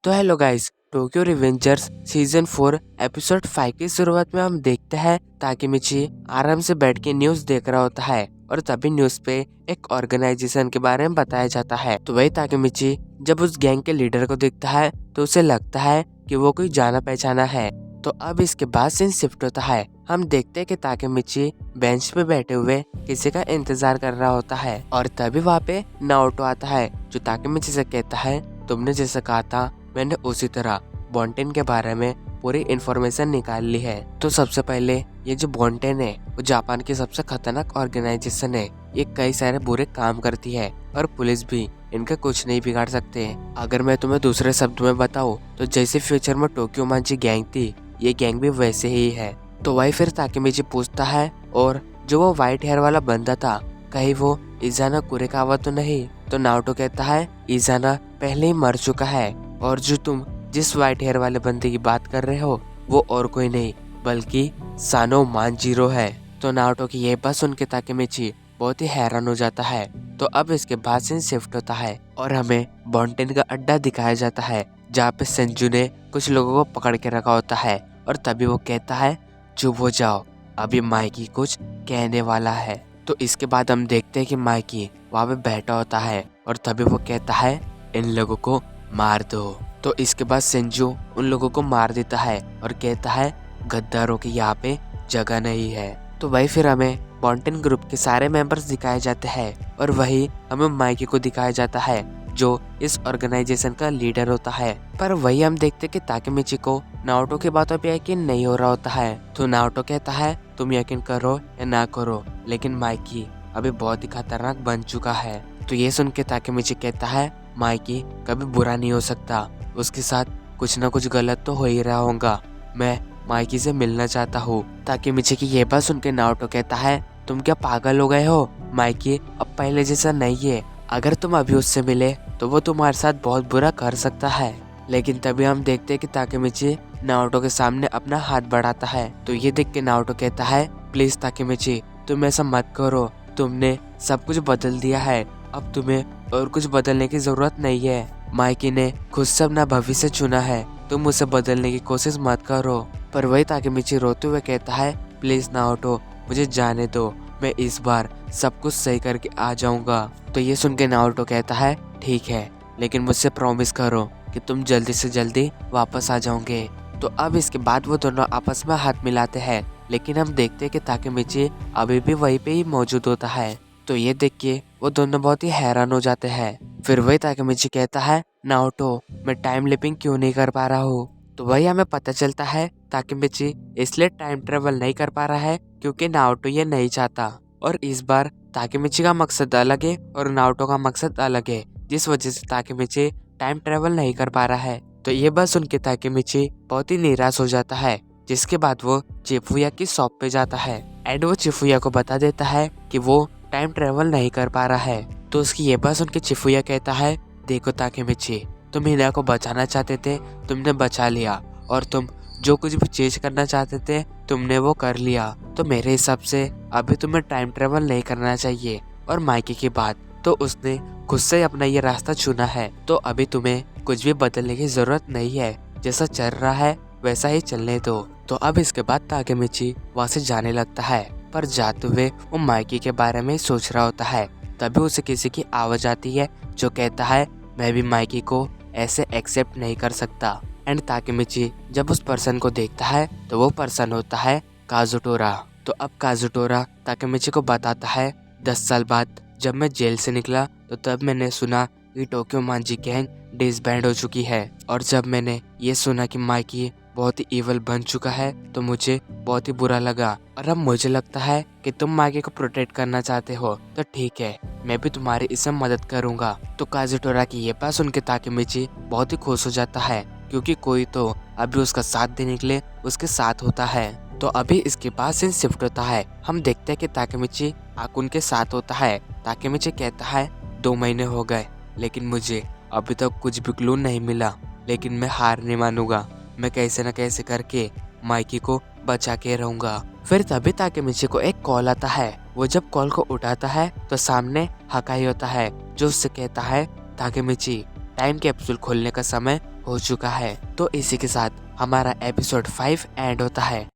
तो hello guys, Tokyo Revengers season 4 episode 5 की शुरुआत में हम देखते हैं ताकेमिची आराम से बैठ के न्यूज देख रहा होता है और तभी न्यूज पे एक ऑर्गेनाइजेशन के बारे में बताया जाता है। तो वही ताकेमिची जब उस गैंग के लीडर को देखता है तो उसे लगता है कि वो कोई जाना पहचाना है। तो अब इसके बाद सीन शिफ्ट होता है। हम देखते हैं कि ताकेमिची बेंच पे बैठे हुए किसी का इंतजार कर रहा होता है और तभी वहाँ पे नाओटो आता है जो ताकेमिची से कहता है, तुमने जैसा कहा था मैंने उसी तरह बॉन्टेन के बारे में पूरी इन्फॉर्मेशन निकाल ली है। तो सबसे पहले ये जो बॉन्टेन है वो जापान की सबसे खतरनाक ऑर्गेनाइजेशन है। ये कई सारे बुरे काम करती है और पुलिस भी इनका कुछ नहीं बिगाड़ सकते। अगर मैं तुम्हें दूसरे शब्द में बताऊं तो जैसे फ्यूचर में टोक्यो मांची गैंग थी, ये गैंग भी वैसे ही है। तो वही फिर ताकेमिची पूछता है, और जो वो व्हाइट हेयर वाला बंदा था कहीं वो इजाना कुरेकावा तो नहीं? तो नाओटो कहता है इजाना पहले ही मर चुका है और जो तुम जिस व्हाइट हेयर वाले बंदे की बात कर रहे हो वो और कोई नहीं बल्कि सानो मांजीरो है। तो नाओटो की ये बात सुन के ताकेमिची बहुत ही हैरान हो जाता है। तो अब इसके बाद सीन शिफ्ट होता है और हमें बॉन्टेन का अड्डा दिखाया जाता है जहाँ पे संजू ने कुछ लोगों को पकड़ के रखा होता है और तभी वो कहता है चुप हो जाओ, अभी माइकी कुछ कहने वाला है। तो इसके बाद हम देखते हैं कि माइकी वहाँ पे बैठा होता है और तभी वो कहता है इन लोगों को मार दो। तो इसके बाद संजू उन लोगों को मार देता है और कहता है गद्दारों की यहाँ पे जगह नहीं है। तो वही फिर हमें बॉन्टेन ग्रुप के सारे मेंबर्स दिखाए जाते हैं और वही हमें माइकी को दिखाया जाता है जो इस ऑर्गेनाइजेशन का लीडर होता है। पर वही हम देखते कि ताकेमिची को नाओटो की बातों पे यकीन नहीं हो रहा होता है। तो नाओटो कहता है तुम यकीन करो या ना करो, लेकिन माइकी अभी बहुत ही खतरनाक बन चुका है। तो ये सुन के ताकेमिची कहता है माइकी कभी बुरा नहीं हो सकता, उसके साथ कुछ ना कुछ गलत तो हो ही रहा होगा। मैं माइकी से मिलना चाहता हूँ। ताकेमिची की ये बात सुन के नाओटो कहता है तुम क्या पागल हो गए हो? माइकी अब पहले जैसा नहीं है, अगर तुम अभी उससे मिले तो वो तुम्हारे साथ बहुत बुरा कर सकता है। लेकिन तभी हम देखते हैं कि ताकेमिची नाओटो के सामने अपना हाथ बढ़ाता है। तो ये देख के नाओटो कहता है प्लीज ताकेमिची तुम ऐसा मत करो, तुमने सब कुछ बदल दिया है, अब तुम्हें और कुछ बदलने की जरूरत नहीं है। माइकी ने खुद से अपना भविष्य चुना है, तुम उसे बदलने की कोशिश मत करो। पर वही ताकेमिची रोते हुए कहता है प्लीज नाओटो मुझे जाने दो, मैं इस बार सब कुछ सही करके आ जाऊंगा। तो ये सुन के नाओटो कहता है ठीक है, लेकिन मुझसे प्रॉमिस करो कि तुम जल्दी से जल्दी वापस आ जाओगे। तो अब इसके बाद वो दोनों आपस में हाथ मिलाते हैं, लेकिन हम देखते हैं कि ताकेमिची अभी भी वहीं पे ही मौजूद होता है। तो ये देख के वो दोनों बहुत ही हैरान हो जाते हैं। फिर वही ताकेमिची कहता है नाओटो मैं टाइम लिपिंग क्यों नहीं कर पा रहा हूँ? तो वही हमें पता चलता है ताकेमिची इसलिए टाइम ट्रेवल नहीं कर पा रहा है क्योंकि नाओटो ये नहीं चाहता, और इस बार ताकेमिची का मकसद अलग है और नाओटो का मकसद अलग है, जिस वजह से ताकेमिची टाइम ट्रेवल नहीं कर पा रहा है। तो ये बात सुन के ताकेमिची बहुत ही निराश हो जाता है, जिसके बाद वो चिफुया की शॉप पे जाता है एंड वो चिफुया को बता देता है कि वो टाइम ट्रेवल नहीं कर पा रहा है। तो उसकी ये बात सुन के चिफुया कहता है देखो ताकेमिची तुम हिना को बचाना चाहते थे, तुमने बचा लिया, और तुम जो कुछ भी चेंज करना चाहते थे तुमने वो कर लिया। तो मेरे हिसाब से अभी तुम्हें टाइम ट्रेवल नहीं करना चाहिए। और माइकी की बात तो उसने खुद से अपना ये रास्ता चुना है, तो अभी तुम्हें कुछ भी बदलने की जरूरत नहीं है, जैसा चल रहा है वैसा ही चलने दो। तो अब इसके बाद ताकेमिची वहाँ से जाने लगता है, पर जाते हुए वो माइकी के बारे में सोच रहा होता है। तभी उसे किसी की आवाज आती है जो कहता है मैं भी माइकी को ऐसे एक्सेप्ट नहीं कर सकता। एंड ताकेमिची जब उस पर्सन को देखता है तो वो पर्सन होता है काजुटोरा। तो अब काजुटोरा ताकेमिची को बताता है 10 साल बाद जब मैं जेल से निकला तो तब मैंने सुना कि टोक्यो मांची गैंग डिसबैंड हो चुकी है, और जब मैंने ये सुना कि माइकी बहुत ही इवल बन चुका है तो मुझे बहुत ही बुरा लगा, और अब मुझे लगता है कि तुम माइकी को प्रोटेक्ट करना चाहते हो तो ठीक है, मैं भी तुम्हारी इसमें मदद करूंगा। तो काजुटोरा की ये बात सुन के ताकेमिची बहुत ही खुश हो जाता है क्योंकि कोई तो अभी उसका साथ देने के लिए उसके साथ होता है। तो अभी इसके बाद सीन शिफ्ट होता है। हम देखते हैं कि ताकेमिची आकुन के साथ होता है। ताकेमिची कहता है 2 महीने हो गए लेकिन मुझे अभी तक कुछ भी क्लू नहीं मिला, लेकिन मैं हार नहीं मानूंगा, मैं कैसे न कैसे करके माइकी को बचा के रहूंगा। फिर तभी ताकेमिची को एक कॉल आता है। वो जब कॉल को उठाता है तो सामने हकाई होता है जो उससे कहता है ताकेमिची टाइम कैप्सूल खोलने का समय हो चुका है। तो इसी के साथ हमारा एपिसोड 5 एंड होता है।